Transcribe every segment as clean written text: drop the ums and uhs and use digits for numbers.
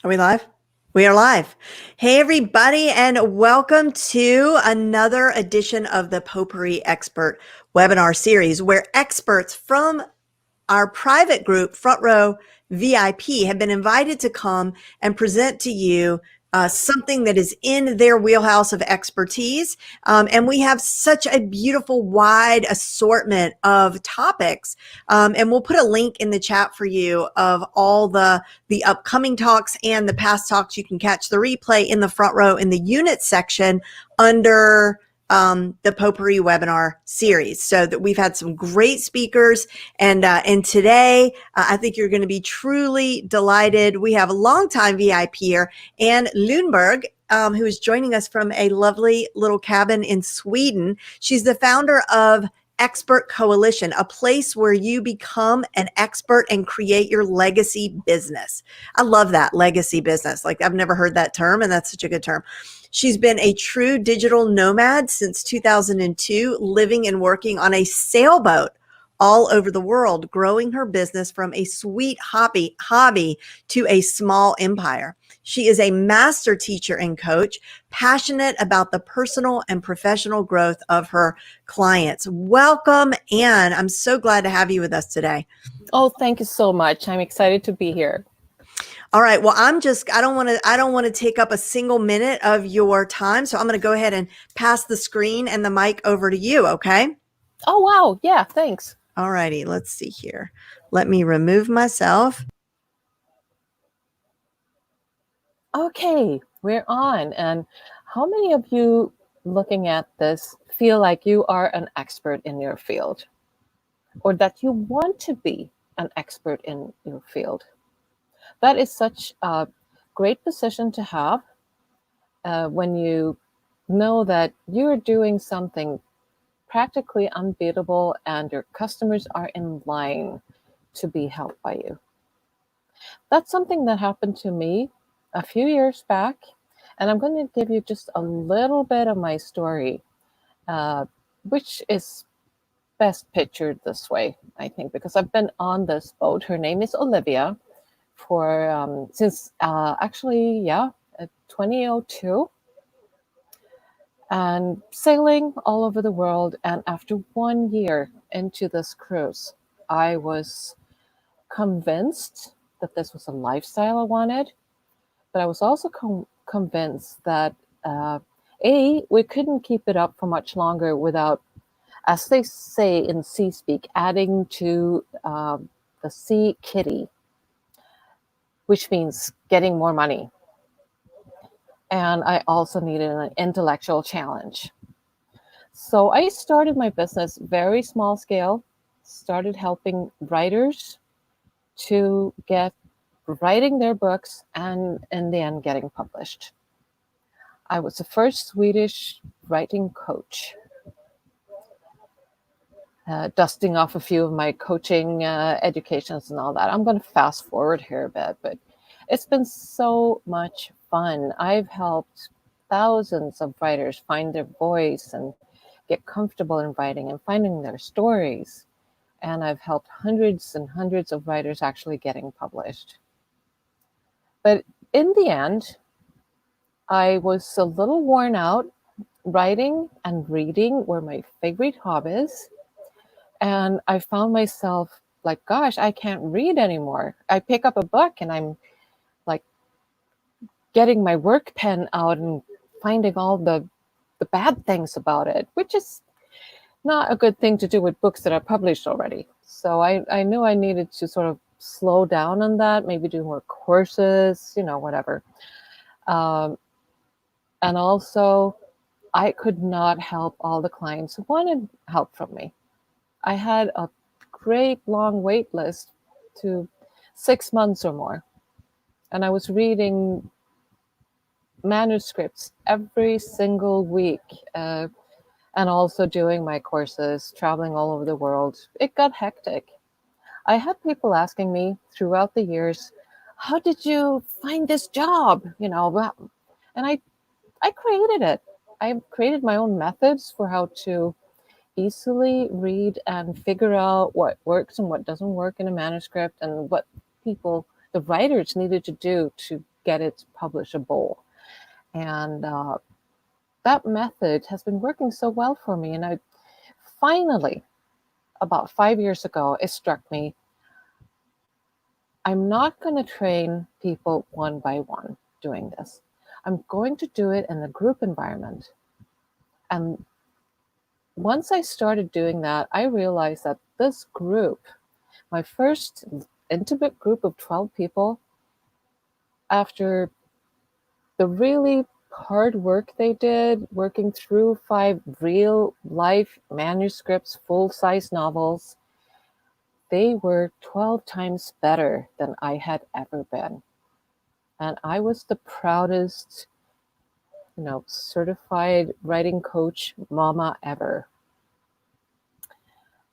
Are we live? We are live. Hey, everybody, and welcome to another edition of the Potpourri Expert webinar series, where experts from our private group, Front Row VIP, have been invited to come and present to you something that is in their wheelhouse of expertise. And we have such a beautiful, wide assortment of topics. And we'll put a link in the chat for you of all the upcoming talks and the past talks. You can catch the replay in the front row in the unit section under the Potpourri webinar series. So that we've had some great speakers, and today I think you're going to be truly delighted. We have a longtime VIP here, Ann Ljungberg, who is joining us from a lovely little cabin in Sweden. She's the founder of Expert Coalition, a place where you become an expert and create your legacy business. I love that, legacy business. Like, I've never heard that term, and that's such a good term. She's been a true digital nomad since 2002, living and working on a sailboat all over the world, growing her business from a sweet hobby to a small empire. She is a master teacher and coach, passionate about the personal and professional growth of her clients. Welcome, Ann. I'm so glad to have you with us today. Oh, thank you so much. I'm excited to be here. All right. Well, I don't want to take up a single minute of your time. So I'm going to go ahead and pass the screen and the mic over to you. Okay. Oh, wow. Yeah. Thanks. All righty. Let's see here. Let me remove myself. Okay, we're on. And how many of you looking at this feel like you are an expert in your field, or that you want to be an expert in your field? That is such a great position to have when you know that you're doing something practically unbeatable and your customers are in line to be helped by you. That's something that happened to me a few years back, and I'm going to give you just a little bit of my story, which is best pictured this way, I think, because I've been on this boat. Her name is Olivia for since 2002, and sailing all over the world. And after 1 year into this cruise, I was convinced that this was a lifestyle I wanted, but I was also convinced that we couldn't keep it up for much longer without, as they say in sea speak, adding to the sea kitty, which means getting more money. And I also needed an intellectual challenge. So I started my business very small scale, started helping writers to get writing their books and in the end getting published. I was the first Swedish writing coach, dusting off a few of my coaching educations and all that. I'm going to fast forward here a bit, but it's been so much fun. I've helped thousands of writers find their voice and get comfortable in writing and finding their stories. And I've helped hundreds and hundreds of writers actually getting published. But in the end, I was a little worn out. Writing and reading were my favorite hobbies. And I found myself like, gosh, I can't read anymore. I pick up a book and I'm like getting my work pen out and finding all the bad things about it, which is not a good thing to do with books that are published already. So I knew I needed to sort of slow down on that, maybe do more courses, whatever. And also, I could not help all the clients who wanted help from me. I had a great long wait list to 6 months or more. And I was reading manuscripts every single week, and also doing my courses, traveling all over the world. It got hectic. I had people asking me throughout the years, how did you find this job? And I created it. I created my own methods for how to easily read and figure out what works and what doesn't work in a manuscript, and what the writers needed to do to get it publishable. And that method has been working so well for me. And I finally, about 5 years ago, it struck me, I'm not going to train people one by one doing this. I'm going to do it in a group environment. And once I started doing that, I realized that this group, my first intimate group of 12 people, after the really hard work they did, working through 5 real life manuscripts, full-size novels, they were 12 times better than I had ever been. And I was the proudest, certified writing coach mama ever.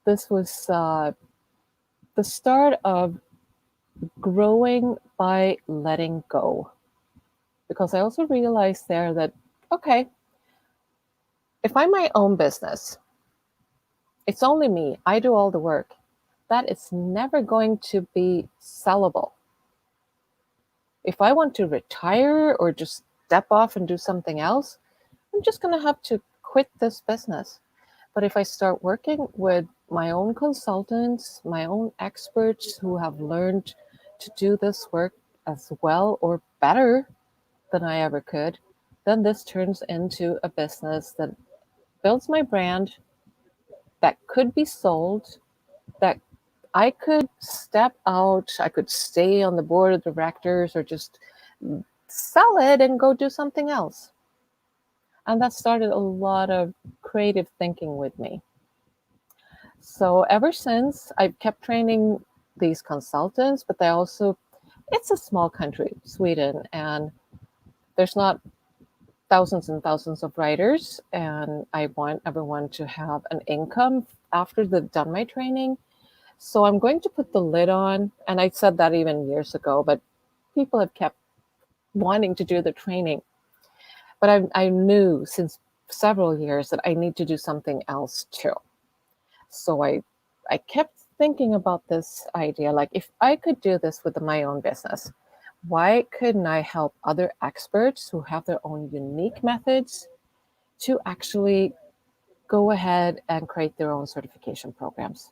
This was the start of growing by letting go. Because I also realized there that, okay, if I'm my own business, it's only me, I do all the work, that is never going to be sellable. If I want to retire or just step off and do something else, I'm just going to have to quit this business. But if I start working with my own consultants, my own experts who have learned to do this work as well or better than I ever could, then this turns into a business that builds my brand, that could be sold, that I could step out, I could stay on the board of directors or just sell it and go do something else. And that started a lot of creative thinking with me. So ever since, I've kept training these consultants, but they also, it's a small country, Sweden, and there's not thousands and thousands of writers, and I want everyone to have an income after they've done my training. So I'm going to put the lid on, and I said that even years ago, but people have kept wanting to do the training. But I knew since several years that I need to do something else too. So I kept thinking about this idea, like if I could do this with my own business, why couldn't I help other experts who have their own unique methods to actually go ahead and create their own certification programs?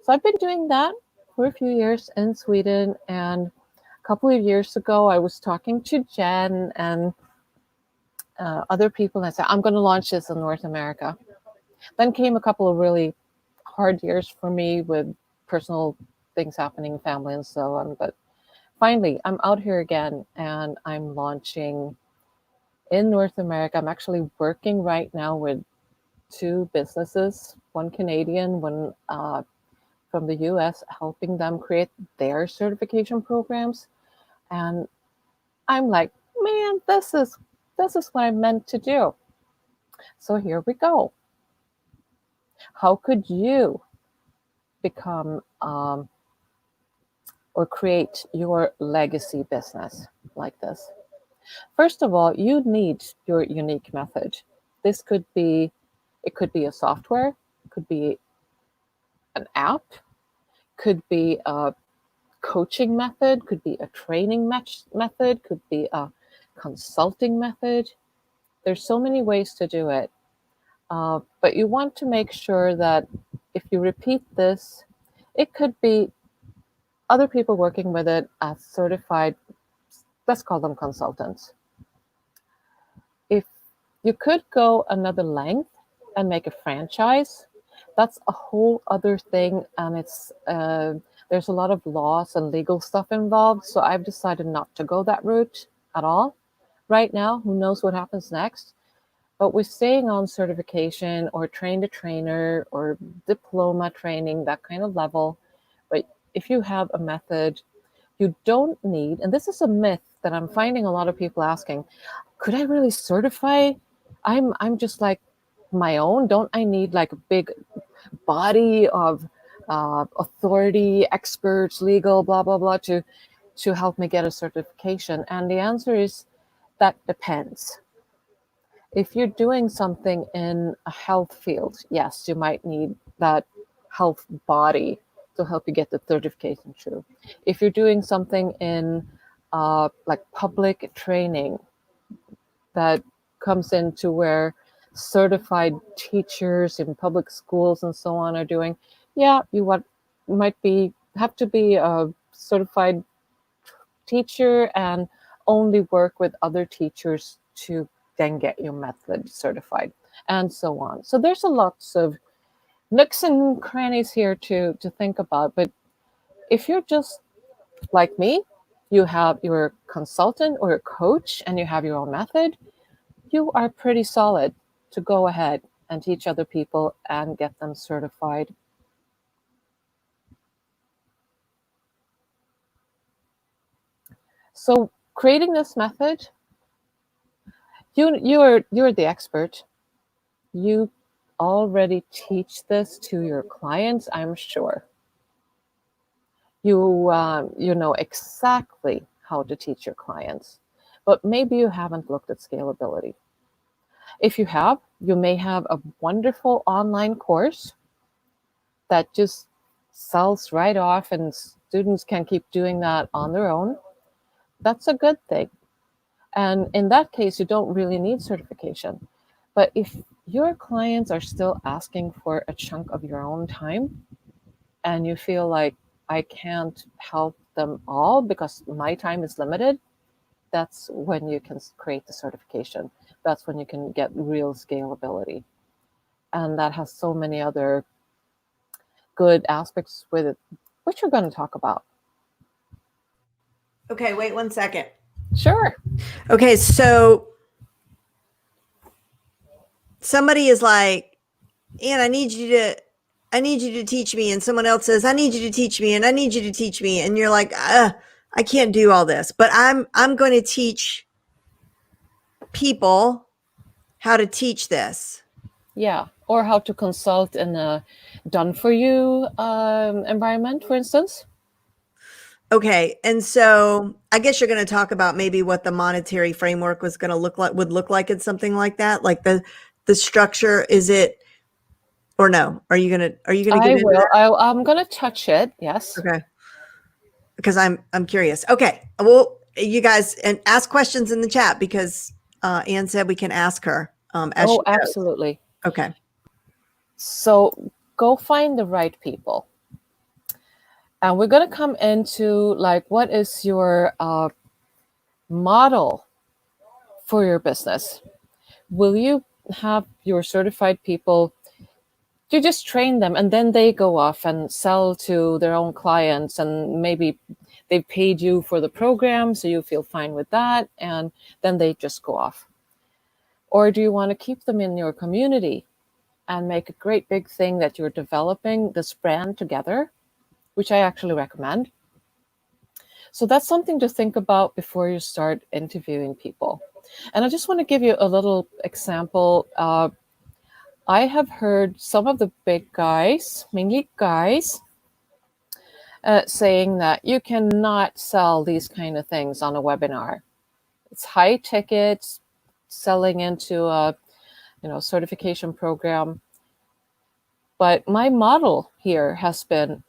So I've been doing that for a few years in Sweden. And a couple of years ago, I was talking to Jen and other people, and I said, I'm going to launch this in North America. Then came a couple of really hard years for me with personal things happening, family and so on. But finally, I'm out here again, and I'm launching in North America. I'm actually working right now with 2 businesses, one Canadian, one from the US, helping them create their certification programs. And I'm like, man, this is what I'm meant to do. So here we go. How could you become or create your legacy business like this? First of all, you need your unique method. This could be, it could be a software, could be an app, could be a coaching method, could be a training method, could be a consulting method. There's so many ways to do it. But you want to make sure that if you repeat this, it could be other people working with it as certified, let's call them consultants. If you could go another length and make a franchise, that's a whole other thing. And it's there's a lot of laws and legal stuff involved. So I've decided not to go that route at all. Right now, who knows what happens next? But we're staying on certification or train the trainer or diploma training, that kind of level. But if you have a method, you don't need, and this is a myth that I'm finding a lot of people asking, could I really certify? I'm just like my own. Don't I need like a big body of authority, experts, legal, blah, blah, blah, to help me get a certification? And the answer is that depends. If you're doing something in a health field, yes, you might need that health body to help you get the certification through. If you're doing something in like public training that comes into where certified teachers in public schools and so on are doing. Yeah, you might have to be a certified teacher and only work with other teachers to then get your method certified, and so on. So there's a lots of nooks and crannies here to think about. But if you're just like me, you have your consultant or a coach and you have your own method, you are pretty solid to go ahead and teach other people and get them certified. So creating this method, you're the expert. You already teach this to your clients, I'm sure. You know exactly how to teach your clients, but maybe you haven't looked at scalability. If you have, you may have a wonderful online course that just sells right off and students can keep doing that on their own. That's a good thing. And in that case, you don't really need certification. But if your clients are still asking for a chunk of your own time and you feel like I can't help them all because my time is limited, that's when you can create the certification. That's when you can get real scalability. And that has so many other good aspects with it, which we're going to talk about. Okay, wait 1 second. Sure. Okay, so somebody is like, Ann, I need you to teach me. And someone else says, I need you to teach me, and I need you to teach me. And you're like, I can't do all this, but I'm going to teach people how to teach this. Yeah, or how to consult in a done-for-you environment, for instance. Okay, and so I guess you're going to talk about maybe what the monetary framework was going to would look like in something like that, like the structure. Is it, or no? Are you gonna get into will. that? I'm going to touch it. Yes. Okay, because I'm curious. Okay, well, you guys, and ask questions in the chat because Ann said we can ask her as she Oh, goes. absolutely. Okay. So go find the right people. And we're going to come into like, what is your model for your business? Will you have your certified people, you just train them and then they go off and sell to their own clients, and maybe they've paid you for the program, so you feel fine with that, and then they just go off? Or do you want to keep them in your community and make a great big thing that you're developing this brand together, which I actually recommend? So that's something to think about before you start interviewing people. And I just want to give you a little example. I have heard some of the big guys, mainly guys, saying that you cannot sell these kind of things on a webinar. It's high tickets, selling into a certification program. But my model here has been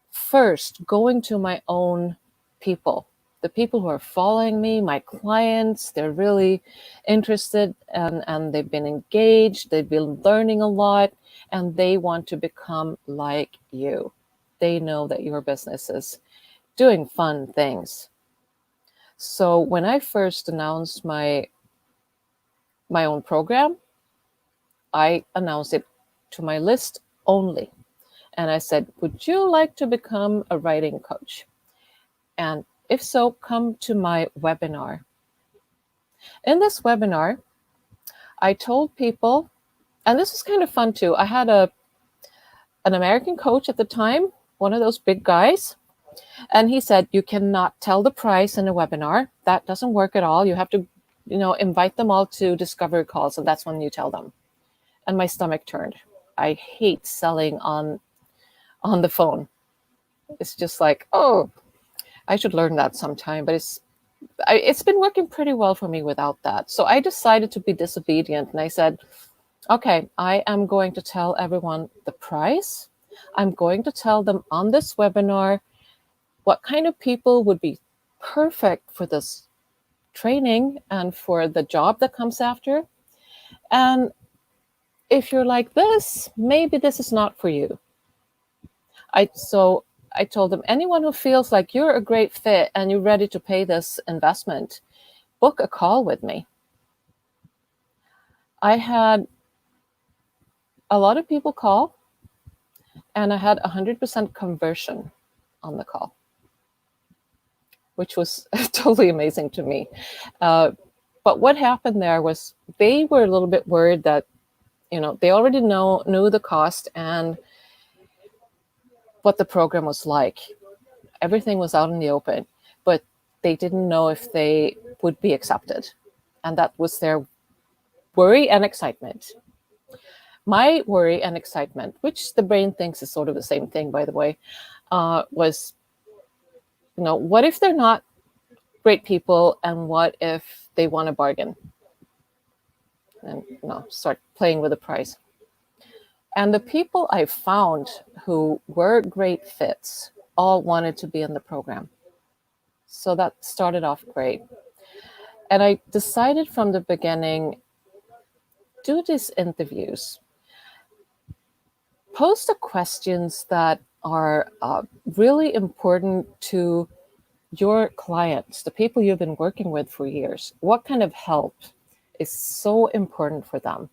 first going to my own people, the people who are following me, my clients. They're really interested and they've been engaged, they've been learning a lot, and they want to become like you. They know that your business is doing fun things. So when I first announced my own program, I announced it to my list only. And I said, would you like to become a writing coach? And if so, come to my webinar. In this webinar, I told people, and this was kind of fun too. I had an American coach at the time, one of those big guys, and he said, you cannot tell the price in a webinar. That doesn't work at all. You have to, invite them all to discovery calls, and that's when you tell them. And my stomach turned. I hate selling on the phone. It's just like, oh, I should learn that sometime, but it's been working pretty well for me without that. So I decided to be disobedient, and I said, okay, I am going to tell everyone the price. I'm going to tell them on this webinar what kind of people would be perfect for this training and for the job that comes after. And if you're like this, maybe this is not for you. So I told them, anyone who feels like you're a great fit and you're ready to pay this investment, book a call with me. I had a lot of people call, and I had 100% conversion on the call, which was totally amazing to me. But what happened there was they were a little bit worried that, they already knew the cost and what the program was like. Everything was out in the open, but they didn't know if they would be accepted. And that was their worry and excitement. My worry and excitement, which the brain thinks is sort of the same thing, by the way, was, what if they're not great people, and what if they want a bargain? And start playing with the price. And the people I found who were great fits all wanted to be in the program. So that started off great. And I decided from the beginning, do these interviews. Post the questions that are really important to your clients, the people you've been working with for years. What kind of help is so important for them?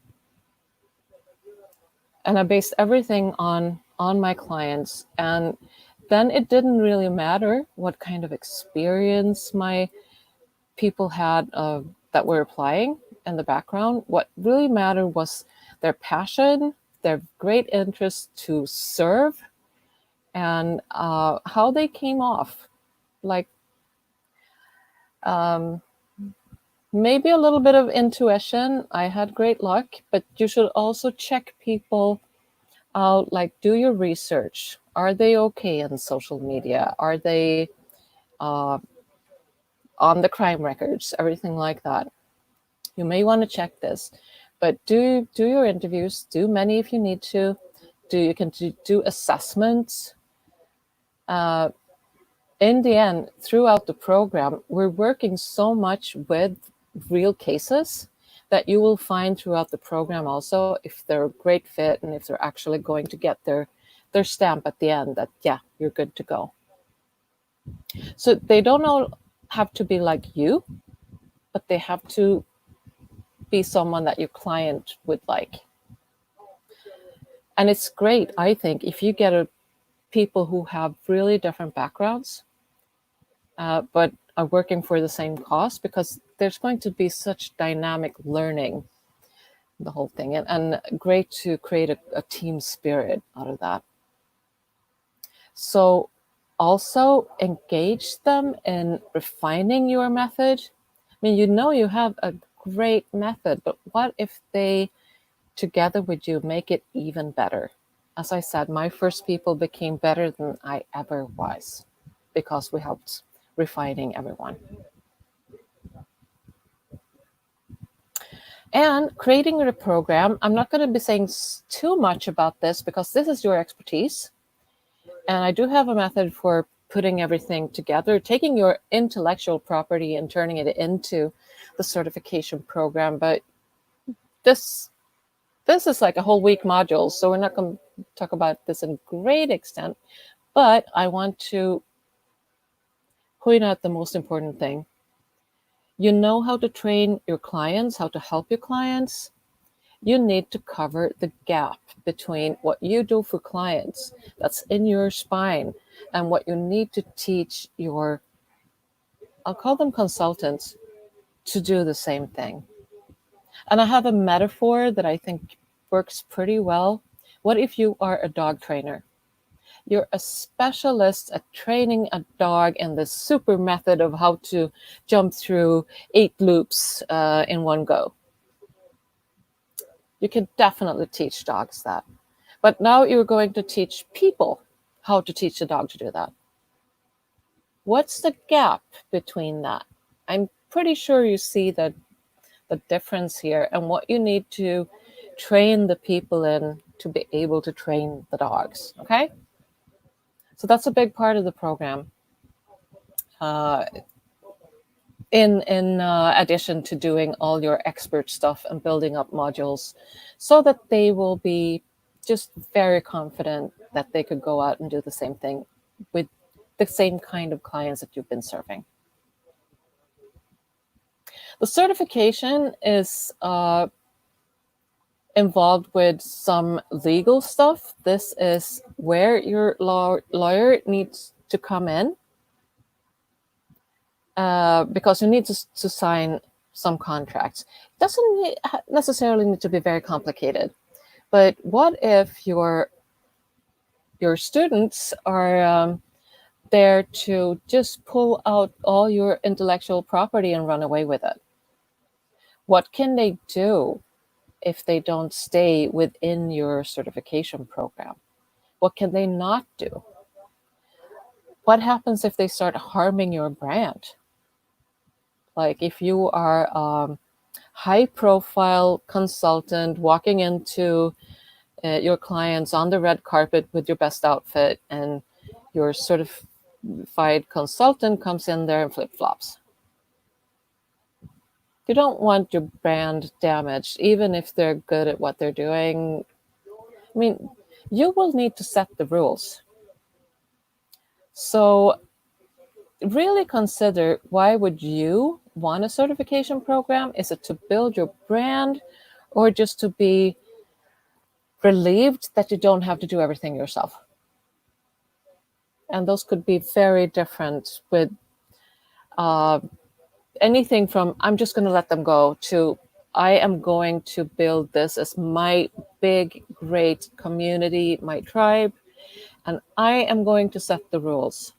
And I based everything on my clients. And then it didn't really matter what kind of experience my people had that were applying in the background. What really mattered was their passion, their great interest to serve, and how they came off. Like maybe a little bit of intuition. I had great luck, but you should also check people out, like do your research. Are they okay in social media? Are they on the crime records? Everything like that. You may want to check this, but do your interviews, do many if you need to. You can do assessments. In the end, throughout the program, we're working so much with real cases that you will find throughout the program also if they're a great fit and if they're actually going to get their stamp at the end that, yeah, you're good to go. So they don't all have to be like you, but they have to be someone that your client would like. And it's great, I think, if you get people who have really different backgrounds, but are working for the same cause, because there's going to be such dynamic learning, the whole thing, and great to create a team spirit out of that. So also engage them in refining your method. I mean, you have a great method, but what if they, together with you, make it even better? As I said, my first people became better than I ever was because we helped refining everyone. And creating a program, I'm not going to be saying too much about this because this is your expertise. And I do have a method for putting everything together, taking your intellectual property and turning it into the certification program. But this is like a whole week module, so we're not going to talk about this in great extent. But I want to point out the most important thing. You know how to train your clients, how to help your clients. You need to cover the gap between what you do for clients that's in your spine and what you need to teach your, I'll call them consultants, to do the same thing. And I have a metaphor that I think works pretty well. What if you are a dog trainer? You're a specialist at training a dog in the super method of how to jump through 8 loops in one go. You can definitely teach dogs that. But now you're going to teach people how to teach a dog to do that. What's the gap between that? I'm pretty sure you see the difference here and what you need to train the people in to be able to train the dogs, okay? So that's a big part of the program. in addition to doing all your expert stuff and building up modules, so that they will be just very confident that they could go out and do the same thing with the same kind of clients that you've been serving. The certification is involved with some legal stuff. This is where your lawyer needs to come in, because you need to sign some contracts. It doesn't necessarily need to be very complicated, but what if your students are there to just pull out all your intellectual property and run away with it? What can they do if they don't stay within your certification program? What can they not do? What happens if they start harming your brand? Like if you are a high-profile consultant walking into your clients on the red carpet with your best outfit, and your certified consultant comes in there in flip-flops. You don't want your brand damaged, even if they're good at what they're doing. I mean, you will need to set the rules. So really consider, why would you want a certification program? Is it to build your brand, or just to be relieved that you don't have to do everything yourself? And those could be very different, with anything from I'm just going to let them go to I am going to build this as my big, great community, my tribe, and I am going to set the rules.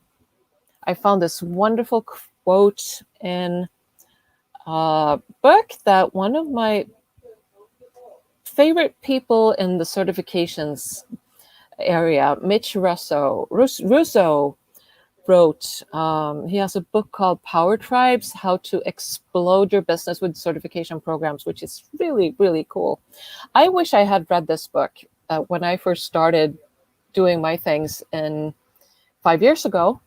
I found this wonderful quote in a book that one of my favorite people in the certifications area, Mitch Russo wrote. He has a book called Power Tribes, How to Explode Your Business with Certification Programs, which is really, really cool. I wish I had read this book when I first started doing my things 5 years ago.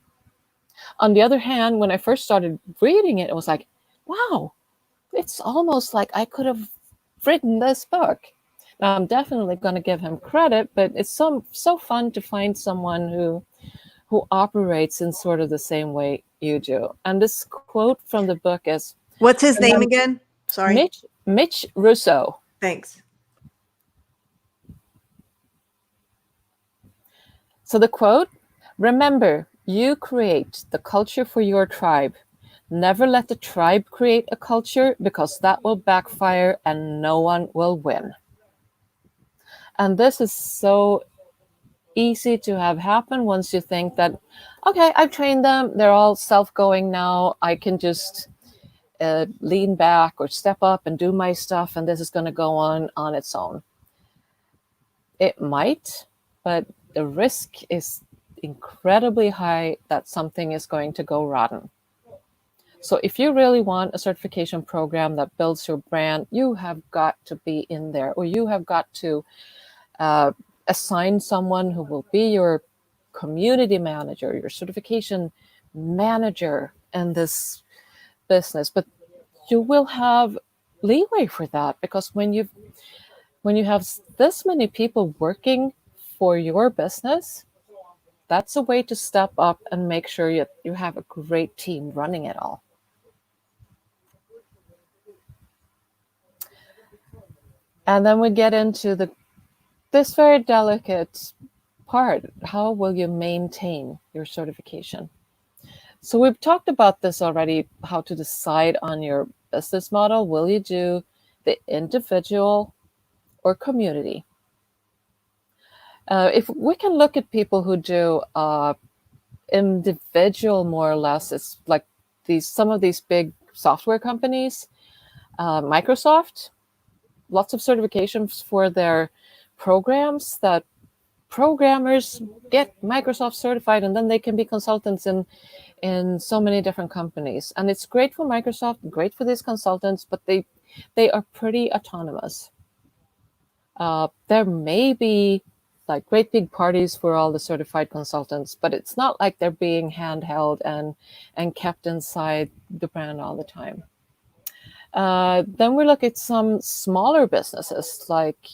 On the other hand, when I first started reading it, it was like, wow, it's almost like I could have written this book. Now, I'm definitely going to give him credit, but it's so fun to find someone who operates in sort of the same way you do. And this quote from the book is... What's his name again? Sorry. Mitch Russo. Thanks. So the quote: remember, you create the culture for your tribe. Never let the tribe create a culture, because that will backfire and no one will win. And this is so easy to have happen once you think that, okay, I've trained them, they're all self-going now, I can just lean back or step up and do my stuff, and this is going to go on its own. It might, but the risk is incredibly high that something is going to go rotten. So if you really want a certification program that builds your brand, you have got to be in there, or you have got to assign someone who will be your community manager, your certification manager in this business. But you will have leeway for that, because when you have this many people working for your business, that's a way to step up and make sure you have a great team running it all. And then we get into this very delicate part. How will you maintain your certification? So we've talked about this already, how to decide on your business model. Will you do the individual or community? If we can look at people who do individual, more or less, it's like some of these big software companies, Microsoft, lots of certifications for their programs, that programmers get Microsoft certified, and then they can be consultants in so many different companies. And it's great for Microsoft, great for these consultants, but they are pretty autonomous. There may be like great big parties for all the certified consultants, but it's not like they're being handheld and kept inside the brand all the time. Then we look at some smaller businesses, like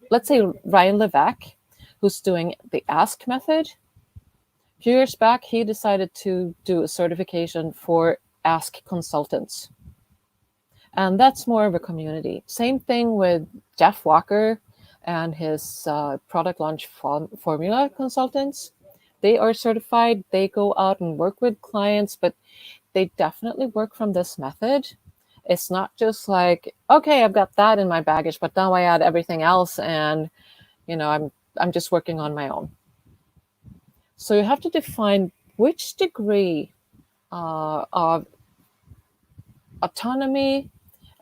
let's say Ryan Levesque, who's doing the Ask method. A few years back, he decided to do a certification for Ask consultants. And that's more of a community. Same thing with Jeff Walker and his product launch formula consultants. They are certified. They go out and work with clients, but they definitely work from this method. It's not just like, okay, I've got that in my baggage, but now I add everything else, and I'm just working on my own. So you have to define which degree of autonomy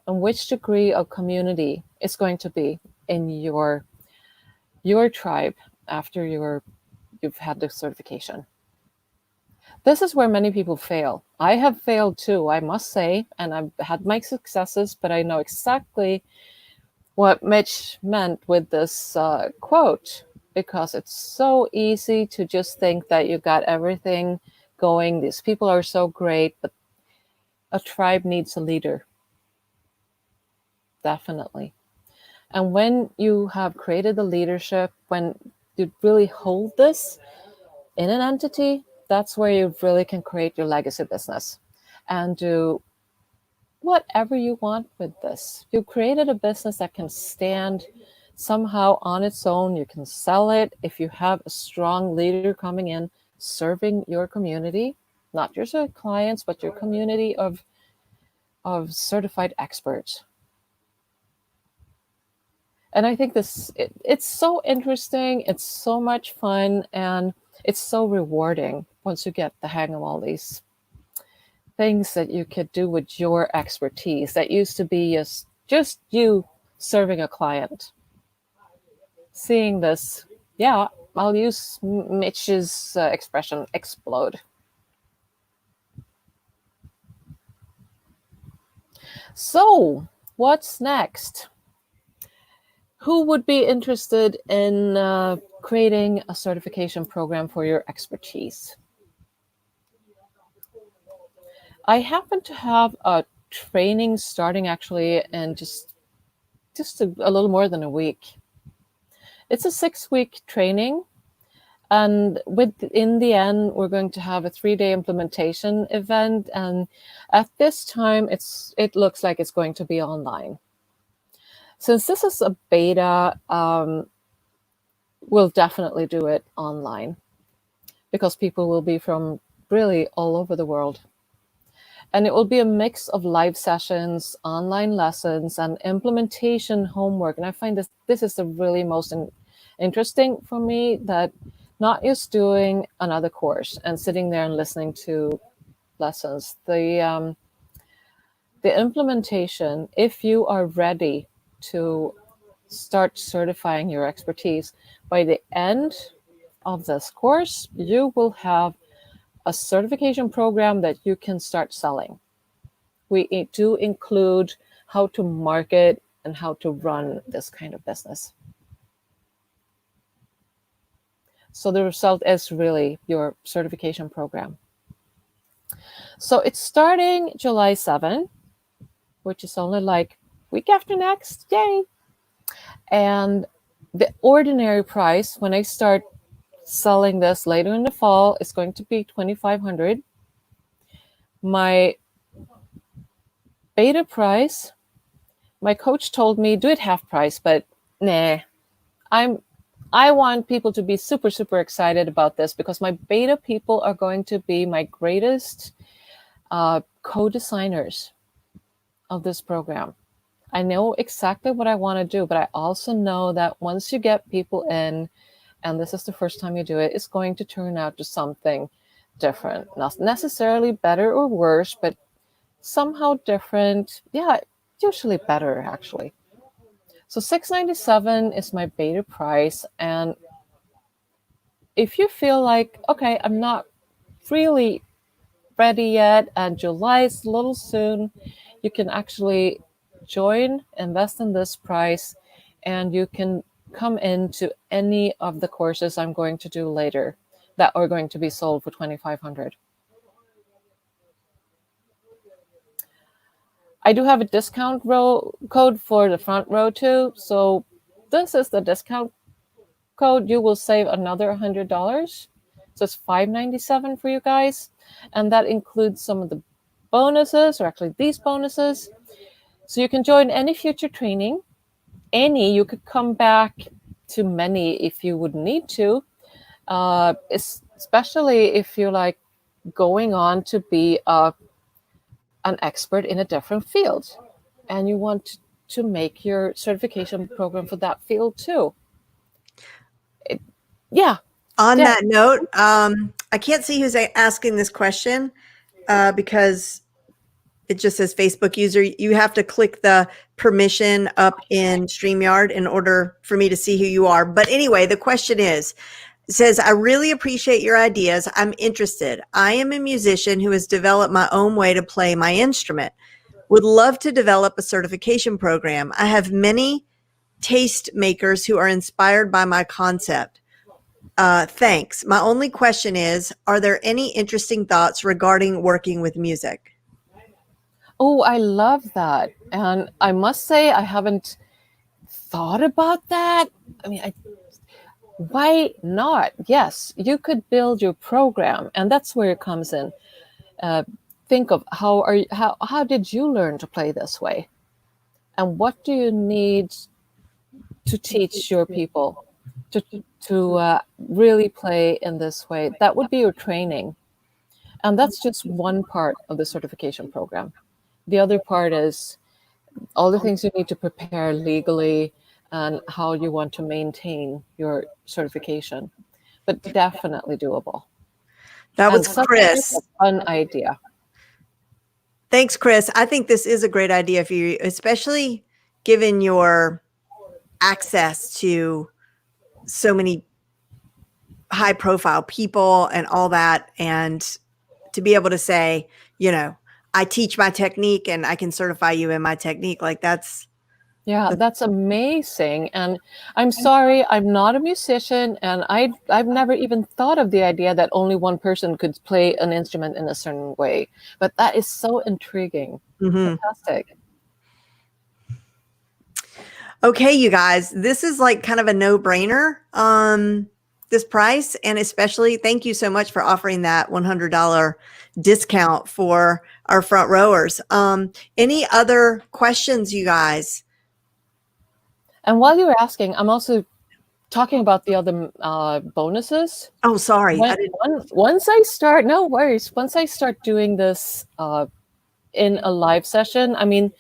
and which degree of community is going to be in your tribe after you've had the certification. This is where many people fail. I have failed too, I must say, and I've had my successes, but I know exactly what Mitch meant with this quote, because it's so easy to just think that you got everything going. These people are so great, but a tribe needs a leader. Definitely. And when you have created the leadership, when you really hold this in an entity, that's where you really can create your legacy business and do whatever you want with this. You created a business that can stand somehow on its own. You can sell it if you have a strong leader coming in, serving your community, not just your clients, but your community of certified experts. And I think it's so interesting. It's so much fun, and it's so rewarding once you get the hang of all these things that you could do with your expertise that used to be just you serving a client. Seeing this, yeah, I'll use Mitch's expression, explode. So, what's next? Who would be interested in creating a certification program for your expertise? I happen to have a training starting actually in just a little more than a week. It's a 6-week training, and in the end, we're going to have a 3-day implementation event. And at this time, it looks like it's going to be online. Since this is a beta, we'll definitely do it online because people will be from really all over the world. And it will be a mix of live sessions, online lessons, and implementation homework. And I find this is the really most interesting for me, that not just doing another course and sitting there and listening to lessons. The implementation, if you are ready to start certifying your expertise, by the end of this course, you will have a certification program that you can start selling. We do include how to market and how to run this kind of business. So the result is really your certification program. So it's starting July 7, which is only like week after next. Yay! And the ordinary price when I start selling this later in the fall is going to be $2,500. My beta price, my coach told me do it half price, but nah, I want people to be super, super excited about this because my beta people are going to be my greatest co-designers of this program. I know exactly what I want to do, but I also know that once you get people in, and this is the first time you do it, it's going to turn out to something different. Not necessarily better or worse, but somehow different. Yeah, usually better, actually. So $697 is my beta price. And if you feel like, okay, I'm not really ready yet, and July is a little soon, you can actually join, invest in this price, and you can come into any of the courses I'm going to do later that are going to be sold for $2,500. I do have a discount code for the front row too. So this is the discount code. You will save another $100. So it's $597 for you guys. And that includes some of the bonuses, or actually these bonuses. So you can join any future training. You could come back to many if you would need to, especially if you like going on to be an expert in a different field and you want to make your certification program for that field too. On that note, I can't see who's asking this question because it just says Facebook user. You have to click the permission up in StreamYard in order for me to see who you are. But anyway, the question is, it says, I really appreciate your ideas. I'm interested. I am a musician who has developed my own way to play my instrument. Would love to develop a certification program. I have many taste makers who are inspired by my concept. Thanks. My only question is, are there any interesting thoughts regarding working with music? Oh, I love that. And I must say, I haven't thought about that. I mean, why not? Yes, you could build your program, and that's where it comes in. Think of how did you learn to play this way? And what do you need to teach your people to really play in this way? That would be your training. And that's just one part of the certification program. The other part is all the things you need to prepare legally and how you want to maintain your certification. But definitely doable. That was Chris. A fun idea. Thanks, Chris. I think this is a great idea for you, especially given your access to so many high profile people and all that. And to be able to say, you know, I teach my technique and I can certify you in my technique. Like that's amazing. And I'm sorry, I'm not a musician, and I've never even thought of the idea that only one person could play an instrument in a certain way. But that is so intriguing. Mm-hmm. Fantastic. Okay, you guys, this is like kind of a no-brainer, this price. And especially thank you so much for offering that $100 discount for our front rowers. Any other questions, you guys? And while you're asking, I'm also talking about the other bonuses. Oh, sorry. Once I start, no worries. Once I start doing this in a live session, I mean,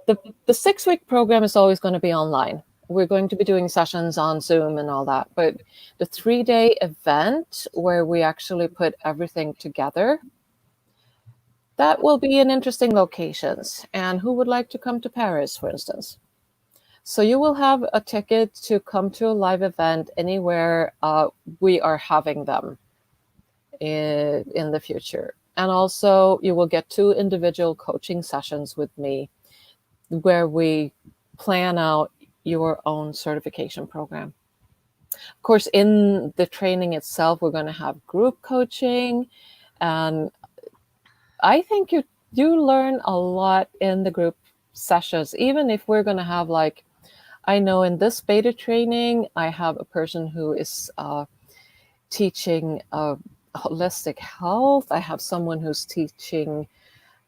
the 6-week program is always going to be online. We're going to be doing sessions on Zoom and all that. But the 3-day event where we actually put everything together, that will be in interesting locations. And who would like to come to Paris, for instance? So you will have a ticket to come to a live event anywhere we are having them in the future. And also you will get 2 individual coaching sessions with me where we plan out your own certification program. Of course, in the training itself, we're going to have group coaching. And I think you learn a lot in the group sessions, even if we're going to have like, I know in this beta training, I have a person who is teaching holistic health. I have someone who's teaching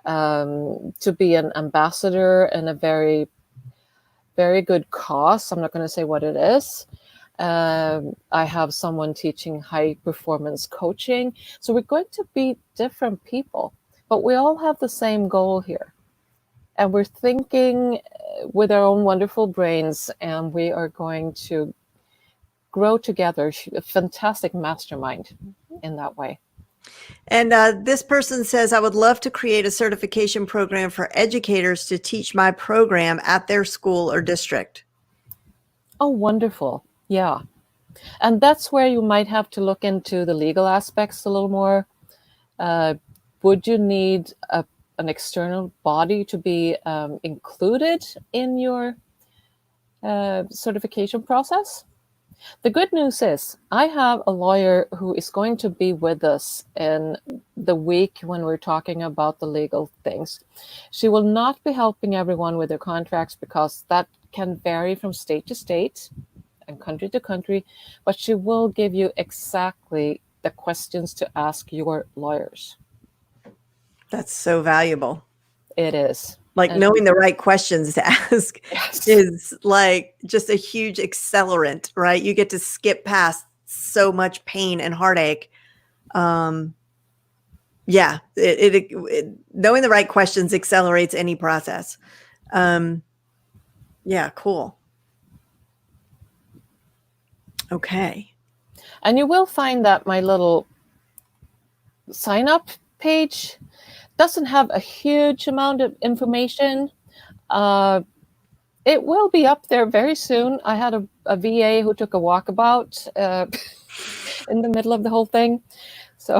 to be an ambassador in a very, very good cause. I'm not going to say what it is. I have someone teaching high performance coaching. So we're going to be different people, but we all have the same goal here. And we're thinking with our own wonderful brains, and we are going to grow together, a fantastic mastermind in that way. And this person says, I would love to create a certification program for educators to teach my program at their school or district. Oh, wonderful. Yeah. And that's where you might have to look into the legal aspects a little more. Would you need an external body to be included in your certification process? The good news is I have a lawyer who is going to be with us in the week when we're talking about the legal things. She will not be helping everyone with their contracts because that can vary from state to state and country to country, but she will give you exactly the questions to ask your lawyers. That's so valuable. It is. Like And knowing the right questions to ask yes. is like just a huge accelerant, right? You get to skip past so much pain and heartache. Yeah, knowing the right questions accelerates any process. Yeah, cool. Okay. And you will find that my little sign up page doesn't have a huge amount of information. It will be up there very soon. I had a VA who took a walkabout in the middle of the whole thing. So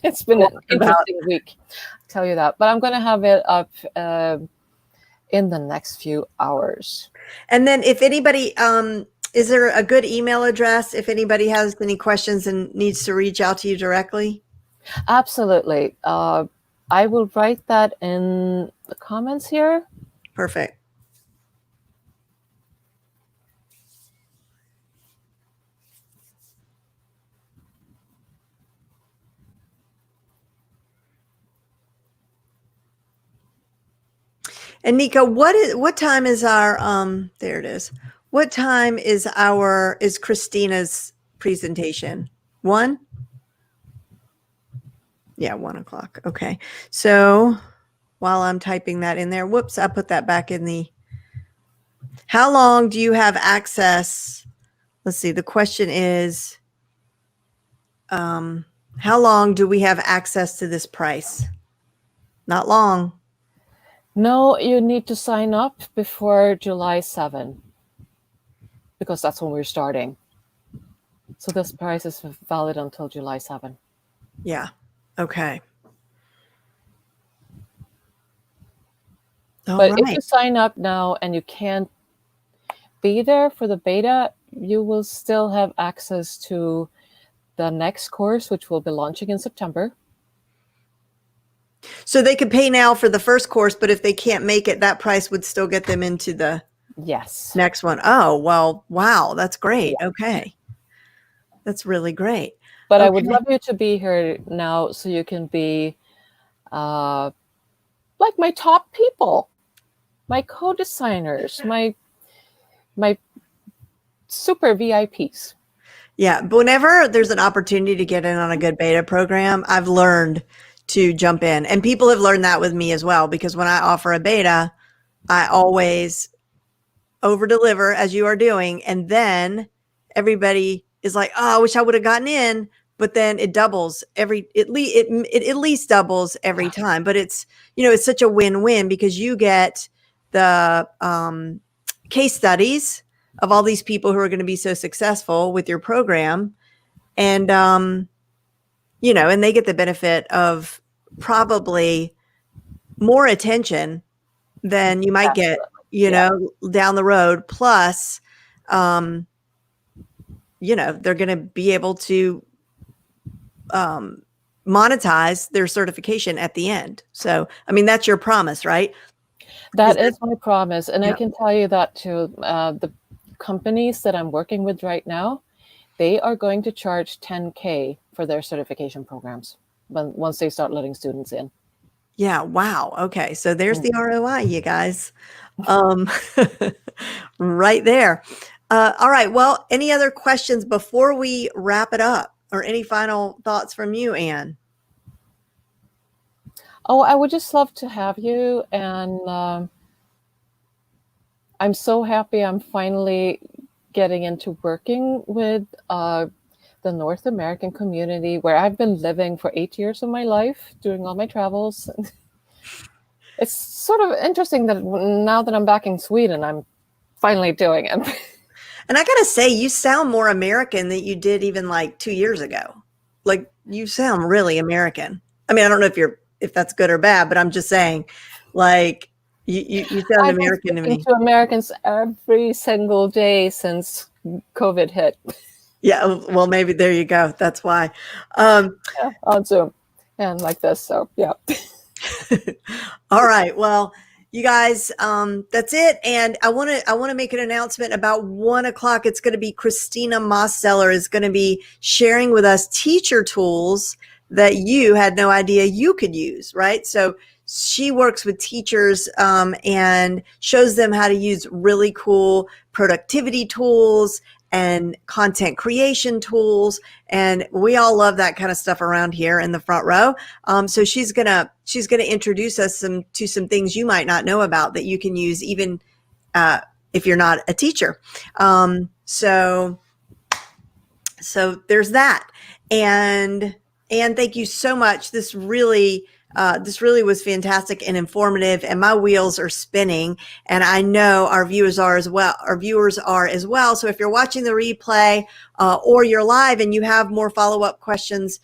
it's been an interesting week, I'll tell you that. But I'm going to have it up in the next few hours. And then if anybody, is there a good email address if anybody has any questions and needs to reach out to you directly? Absolutely. I will write that in the comments here. Perfect. And Nika, what time is our there it is. What time is Christina's presentation? 1? Yeah, 1 o'clock. Okay. So while I'm typing that in there, whoops, I put that back in the, how long do you have access? Let's see. The question is, how long do we have access to this price? Not long. No, you need to sign up before July 7 because that's when we're starting. So this price is valid until July 7. Yeah. Okay. But if you sign up now and you can't be there for the beta, you will still have access to the next course, which will be launching in September. So they could pay now for the first course, but if they can't make it, that price would still get them into the next one. Oh, well, wow. That's great. Yeah. Okay. That's really great. But I would love you to be here now so you can be like my top people, my co-designers, my super VIPs. Yeah. But whenever there's an opportunity to get in on a good beta program, I've learned to jump in. And people have learned that with me as well, because when I offer a beta, I always over deliver as you are doing. And then everybody is like, oh, I wish I would have gotten in, but then it doubles it at least doubles every time. But it's, it's such a win-win because you get the case studies of all these people who are going to be so successful with your program. And, and they get the benefit of probably more attention than you might get, down the road. Plus, they're going to be able to monetize their certification at the end. So, I mean, that's your promise, right? That is my promise. And I can tell you that too. The companies that I'm working with right now, they are going to charge $10,000 for their certification programs once they start letting students in. Yeah. Wow. Okay. So there's the ROI, you guys. Right there. All right. Well, any other questions before we wrap it up, or any final thoughts from you, Ann? Oh, I would just love to have you. And I'm so happy I'm finally getting into working with the North American community where I've been living for 8 years of my life, doing all my travels. It's sort of interesting that now that I'm back in Sweden, I'm finally doing it. And I got to say, you sound more American than you did even like 2 years ago. Like, you sound really American. I mean, I don't know if that's good or bad, but I'm just saying, you sound American to me. To Americans every single day since COVID hit. Yeah, well, maybe there you go. That's why. Um, Yeah, on Zoom and like this. So yeah. all right. Well, you guys, that's it. And I want to make an announcement about 1 o'clock. It's going to be Christina Mosseller is going to be sharing with us teacher tools that you had no idea you could use. Right. So she works with teachers and shows them how to use really cool productivity tools and content creation tools. And we all love that kind of stuff around here in the front row. So she's gonna introduce us to some things you might not know about that you can use even if you're not a teacher. So there's that. And thank you so much. This really was fantastic and informative, and my wheels are spinning, and I know our viewers are as well. So if you're watching the replay or you're live and you have more follow-up questions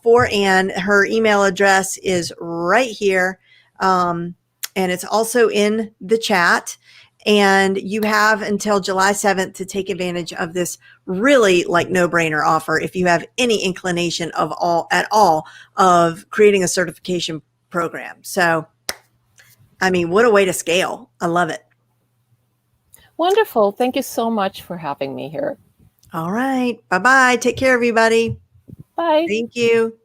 for Ann, her email address is right here, and it's also in the chat. And you have until July 7th to take advantage of this really like no-brainer offer if you have any inclination at all of creating a certification program. So, I mean, what a way to scale. I love it. Wonderful. Thank you so much for having me here. All right. Bye-bye. Take care, everybody. Bye. Thank you.